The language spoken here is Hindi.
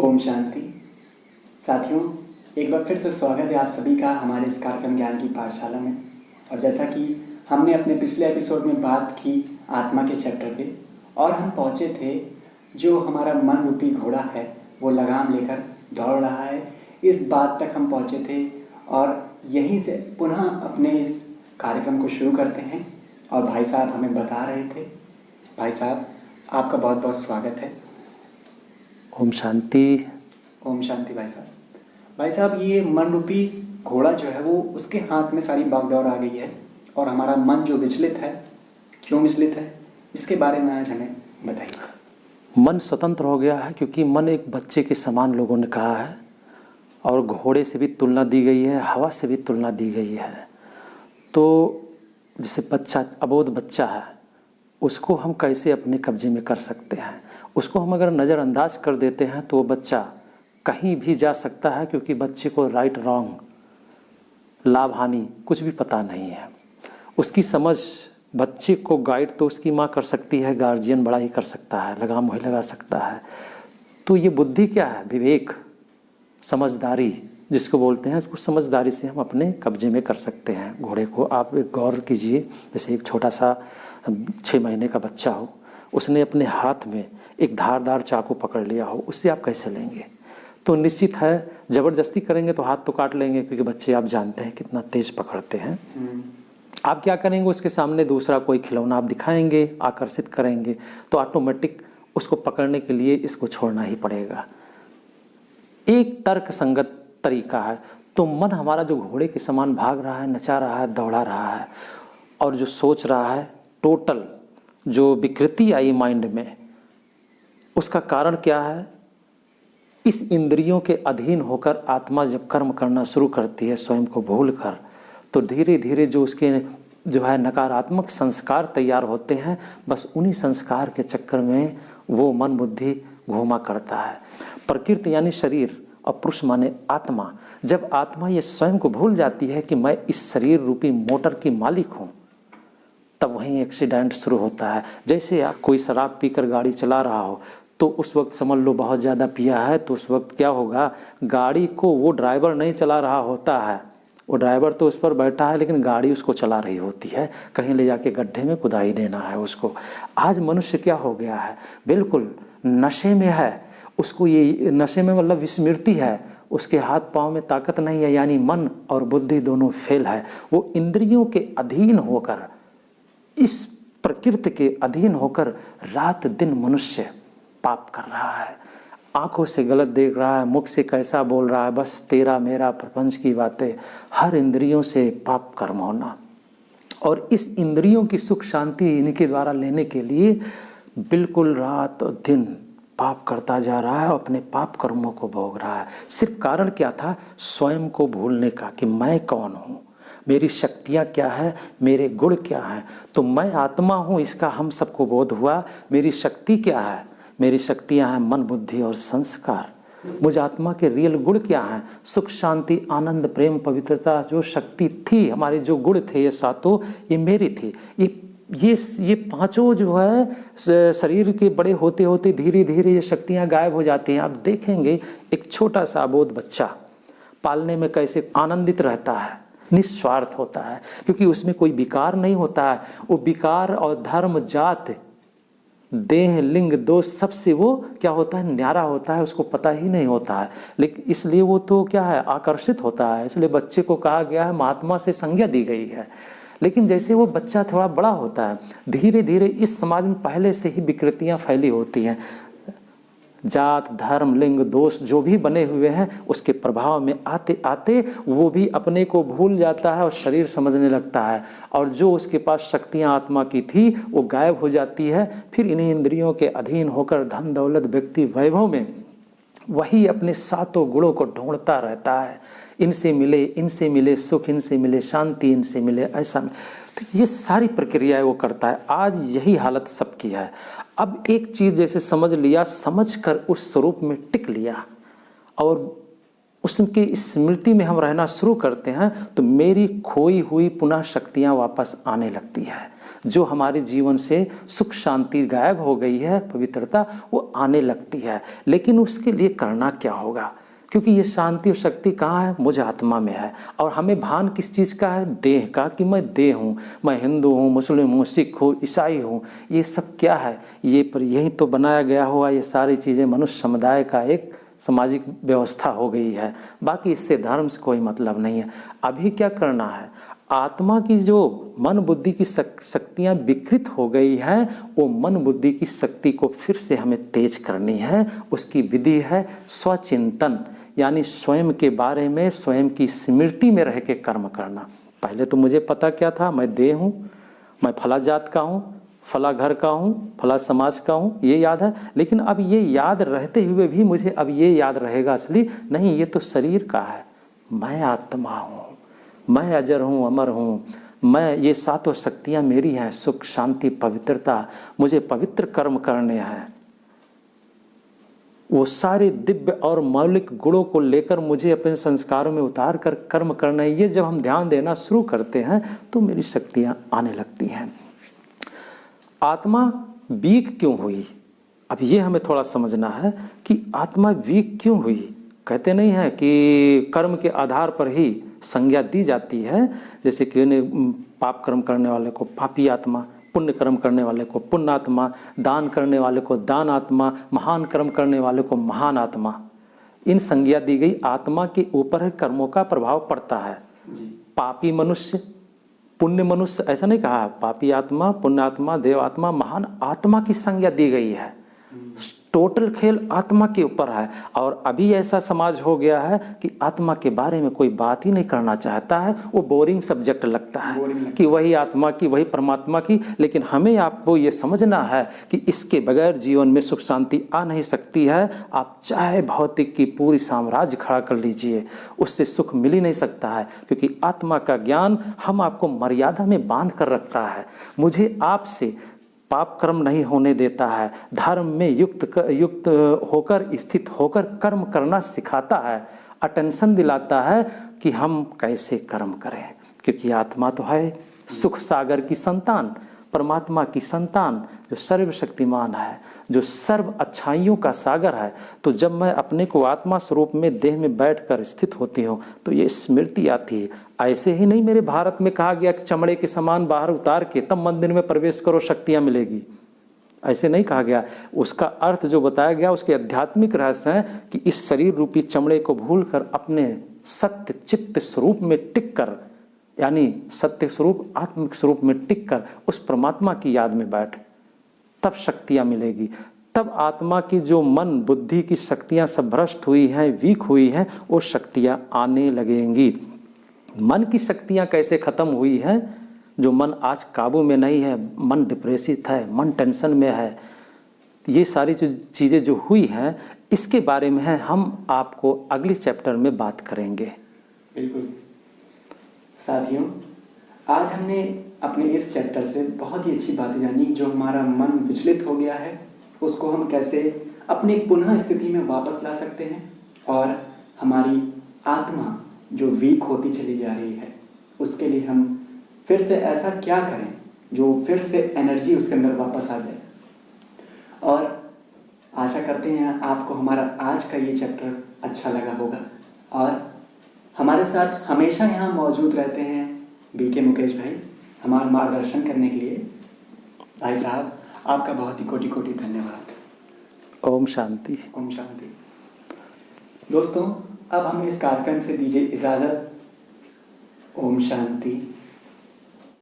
ओम शांति। साथियों, एक बार फिर से स्वागत है आप सभी का हमारे इस कार्यक्रम ज्ञान की पाठशाला में। और जैसा कि हमने अपने पिछले एपिसोड में बात की आत्मा के चैप्टर पे, और हम पहुँचे थे जो हमारा मन रूपी घोड़ा है वो लगाम लेकर दौड़ रहा है, इस बात तक हम पहुँचे थे। और यहीं से पुनः अपने इस कार्यक्रम को शुरू करते हैं। और भाई साहब हमें बता रहे थे। भाई साहब, आपका बहुत बहुत स्वागत है। ओम शांति। ओम शांति। भाई साहब, ये मन रूपी घोड़ा जो है वो उसके हाथ में सारी बागडोर आ गई है, और हमारा मन जो विचलित है, क्यों विचलित है, इसके बारे में आज हमें बताइए। मन स्वतंत्र हो गया है क्योंकि मन एक बच्चे के समान लोगों ने कहा है, और घोड़े से भी तुलना दी गई है, हवा से भी तुलना दी गई है। तो जैसे बच्चा, अबोध बच्चा है, उसको हम कैसे अपने कब्जे में कर सकते हैं? उसको हम अगर नज़रअंदाज कर देते हैं तो वो बच्चा कहीं भी जा सकता है, क्योंकि बच्चे को राइट रॉन्ग, लाभ हानि कुछ भी पता नहीं है। उसकी समझ, बच्चे को गाइड तो उसकी माँ कर सकती है, गार्जियन बड़ा ही कर सकता है, लगाम वही लगा सकता है। तो ये बुद्धि क्या है? विवेक, समझदारी जिसको बोलते हैं, उसको समझदारी से हम अपने कब्जे में कर सकते हैं। घोड़े को आप एक गौर कीजिए, जैसे एक छोटा सा 6 महीने का बच्चा हो, उसने अपने हाथ में एक धारदार चाकू पकड़ लिया हो, उससे आप कैसे लेंगे? तो निश्चित है ज़बरदस्ती करेंगे तो हाथ तो काट लेंगे, क्योंकि बच्चे आप जानते हैं कितना तेज़ पकड़ते हैं। आप क्या करेंगे? उसके सामने दूसरा कोई खिलौना आप दिखाएंगे, आकर्षित करेंगे, तो ऑटोमेटिक उसको पकड़ने के लिए इसको छोड़ना ही पड़ेगा। एक तर्क संगत तरीका है। तो मन हमारा जो घोड़े के समान भाग रहा है, नचा रहा है, दौड़ा रहा है, और जो सोच रहा है, टोटल जो विकृति आई माइंड में, उसका कारण क्या है? इस इंद्रियों के अधीन होकर आत्मा जब कर्म करना शुरू करती है स्वयं को भूल कर, तो धीरे धीरे जो उसके जो है नकारात्मक संस्कार तैयार होते हैं, बस उन्हीं संस्कार के चक्कर में वो मन बुद्धि घूमा करता है। प्रकृति यानी शरीर और पुरुष माने आत्मा। जब आत्मा ये स्वयं को भूल जाती है कि मैं इस शरीर रूपी मोटर की मालिक हूँ, तब वहीं एक्सीडेंट शुरू होता है। जैसे आप कोई शराब पीकर गाड़ी चला रहा हो, तो उस वक्त समझ लो बहुत ज़्यादा पिया है, तो उस वक्त क्या होगा? गाड़ी को वो ड्राइवर नहीं चला रहा होता है, वो ड्राइवर तो उस पर बैठा है, लेकिन गाड़ी उसको चला रही होती है, कहीं ले जाके गड्ढे में कुदाई देना है उसको। आज मनुष्य क्या हो गया है? बिल्कुल नशे में है। उसको ये नशे में मतलब विस्मृति है, उसके हाथ पांव में ताकत नहीं है, यानी मन और बुद्धि दोनों फेल है। वो इंद्रियों के अधीन होकर, इस प्रकृति के अधीन होकर रात दिन मनुष्य पाप कर रहा है। आंखों से गलत देख रहा है, मुख से कैसा बोल रहा है, बस तेरा मेरा प्रपंच की बातें, हर इंद्रियों से पाप कर्म होना। और इस इंद्रियों की सुख शांति इनके द्वारा लेने के लिए बिल्कुल रात और दिन पाप करता जा रहा है और अपने पाप कर्मों को भोग रहा है। सिर्फ कारण क्या था? स्वयं को भूलने का, कि मैं कौन हूँ, मेरी शक्तियाँ क्या है, मेरे गुण क्या हैं। तो मैं आत्मा हूँ, इसका हम सबको बोध हुआ। मेरी शक्ति क्या है? मेरी शक्तियाँ हैं मन बुद्धि और संस्कार। मुझ आत्मा के रियल गुण क्या हैं? सुख शांति आनंद प्रेम पवित्रता। जो शक्ति थी, हमारे जो गुण थे, ये सातों, ये मेरी थी। ये पांचों जो है शरीर के बड़े होते होते धीरे धीरे ये शक्तियाँ गायब हो जाती हैं। आप देखेंगे एक छोटा सा अबोध बच्चा पालने में कैसे आनंदित रहता है, निस्वार्थ होता है, क्योंकि उसमें कोई विकार नहीं होता है। वो विकार और धर्म जात देह लिंग दोष सबसे वो क्या होता है? न्यारा होता है, उसको पता ही नहीं होता है। लेकिन इसलिए वो तो क्या है? आकर्षित होता है। इसलिए बच्चे को कहा गया है, महात्मा से संज्ञा दी गई है। लेकिन जैसे वो बच्चा थोड़ा बड़ा होता है, धीरे धीरे इस समाज में पहले से ही विकृतियां फैली होती हैं। जात धर्म लिंग दोष जो भी बने हुए हैं, उसके प्रभाव में आते आते वो भी अपने को भूल जाता है और शरीर समझने लगता है। और जो उसके पास शक्तियां आत्मा की थी वो गायब हो जाती है। फिर इन्हीं इंद्रियों के अधीन होकर धन दौलत व्यक्ति वैभव में वही अपने सातों गुणों को ढूंढता रहता है। इनसे मिले सुख, इनसे मिले शांति, इनसे मिले ऐसा। तो ये सारी प्रक्रियाएं वो करता है। आज यही हालत सबकी है। अब एक चीज़ जैसे समझ लिया, समझ कर उस स्वरूप में टिक लिया और उसकी स्मृति में हम रहना शुरू करते हैं, तो मेरी खोई हुई पुनः शक्तियाँ वापस आने लगती है। जो हमारे जीवन से सुख शांति गायब हो गई है, पवित्रता वो आने लगती है। लेकिन उसके लिए करना क्या होगा? क्योंकि ये शांति और शक्ति कहाँ है? मुझ आत्मा में है। और हमें भान किस चीज़ का है? देह का, कि मैं देह हूँ, मैं हिंदू हूँ, मुस्लिम हूँ, सिख हूँ, ईसाई हूँ। ये सब क्या है? ये पर यही तो बनाया गया हुआ ये सारी चीज़ें मनुष्य समुदाय का एक सामाजिक व्यवस्था हो गई है। बाकी इससे धर्म से कोई मतलब नहीं है। अभी क्या करना है? आत्मा की जो मन बुद्धि की शक्तियाँ विकृत हो गई हैं, वो मन बुद्धि की शक्ति को फिर से हमें तेज करनी है। उसकी विधि है स्वचिंतन, यानी स्वयं के बारे में, स्वयं की स्मृति में रह के कर्म करना। पहले तो मुझे पता क्या था? मैं देह हूँ, मैं फला जात का हूँ, फला घर का हूँ, फला समाज का हूँ, ये याद है। लेकिन अब ये याद रहते हुए भी मुझे अब ये याद रहेगा असली नहीं, ये तो शरीर का है। मैं आत्मा हूँ, मैं अजर हूँ, अमर हूँ, मैं, ये सातों शक्तियाँ मेरी हैं, सुख शांति पवित्रता। मुझे पवित्र कर्म करने हैं। वो सारे दिव्य और मौलिक गुणों को लेकर मुझे अपने संस्कारों में उतार कर कर्म करना है। ये जब हम ध्यान देना शुरू करते हैं तो मेरी शक्तियाँ आने लगती हैं। आत्मा वीक क्यों हुई? अब ये हमें थोड़ा समझना है कि आत्मा वीक क्यों हुई। कहते नहीं है कि कर्म के आधार पर ही संज्ञा दी जाती है। जैसे कि पाप कर्म करने वाले को पापी आत्मा, पुण्य कर्म करने वाले को पुण्य आत्मा, दान करने वाले को दान आत्मा, महान कर्म करने वाले को महान आत्मा। इन संज्ञा दी गई आत्मा के ऊपर कर्मों का प्रभाव पड़ता है। पापी मनुष्य, पुण्य मनुष्य, ऐसा नहीं कहा। पापी आत्मा, पुण्य आत्मा, देव आत्मा, महान आत्मा की संज्ञा दी गई है। टोटल खेल आत्मा के ऊपर है। और अभी ऐसा समाज हो गया है कि आत्मा के बारे में कोई बात ही नहीं करना चाहता है। वो बोरिंग सब्जेक्ट लगता है कि वही आत्मा की, वही परमात्मा की। लेकिन हमें आपको ये समझना है कि इसके बगैर जीवन में सुख शांति आ नहीं सकती है। आप चाहे भौतिक की पूरी साम्राज्य खड़ा कर लीजिए, उससे सुख मिल ही नहीं सकता है। क्योंकि आत्मा का ज्ञान हम आपको मर्यादा में बांध कर रखता है। मुझे आपसे पाप कर्म नहीं होने देता है, धर्म में युक्त होकर, स्थित होकर कर्म करना सिखाता है, अटेंशन दिलाता है कि हम कैसे कर्म करें। क्योंकि आत्मा तो है सुख सागर की संतान, परमात्मा की संतान, जो सर्वशक्तिमान है, जो सर्व अच्छाइयों का सागर है। तो जब मैं अपने को आत्मा स्वरूप में देह में बैठकर स्थित होती हूँ तो ये स्मृति आती है। ऐसे ही नहीं मेरे भारत में कहा गया कि चमड़े के समान बाहर उतार के तब मंदिर में प्रवेश करो, शक्तियाँ मिलेगी। ऐसे नहीं कहा गया। उसका अर्थ जो बताया गया, उसके आध्यात्मिक रहस्य हैं कि इस शरीर रूपी चमड़े को भूलकर अपने सत्य चित्त स्वरूप में टिक कर, यानी सत्य स्वरूप आत्मिक स्वरूप में टिक कर उस परमात्मा की याद में बैठ, तब शक्तियाँ मिलेगी। तब आत्मा की जो मन बुद्धि की शक्तियाँ सब भ्रष्ट हुई हैं, वीक हुई हैं, वो शक्तियाँ आने लगेंगी। मन की शक्तियाँ कैसे खत्म हुई हैं? जो मन आज काबू में नहीं है, मन डिप्रेसिव है, मन टेंशन में है, ये सारी जो चीज़ें जो हुई हैं, इसके बारे में हम आपको अगले चैप्टर में बात करेंगे। बिल्कुल साथियों, आज हमने अपने इस चैप्टर से बहुत ही अच्छी बातें जानी। जो हमारा मन विचलित हो गया है, उसको हम कैसे अपनी पुनः स्थिति में वापस ला सकते हैं, और हमारी आत्मा जो वीक होती चली जा रही है, उसके लिए हम फिर से ऐसा क्या करें जो फिर से एनर्जी उसके अंदर वापस आ जाए। और आशा करते हैं आपको हमारा आज का ये चैप्टर अच्छा लगा होगा। और हमारे साथ हमेशा यहाँ मौजूद रहते हैं बीके मुकेश भाई, हमारा मार्गदर्शन करने के लिए। भाई साहब, आपका बहुत ही कोटि कोटि धन्यवाद। ओम शांति। ओम शांति। दोस्तों, अब हमें इस कार्यक्रम से दीजिए इजाज़त। ओम शांति।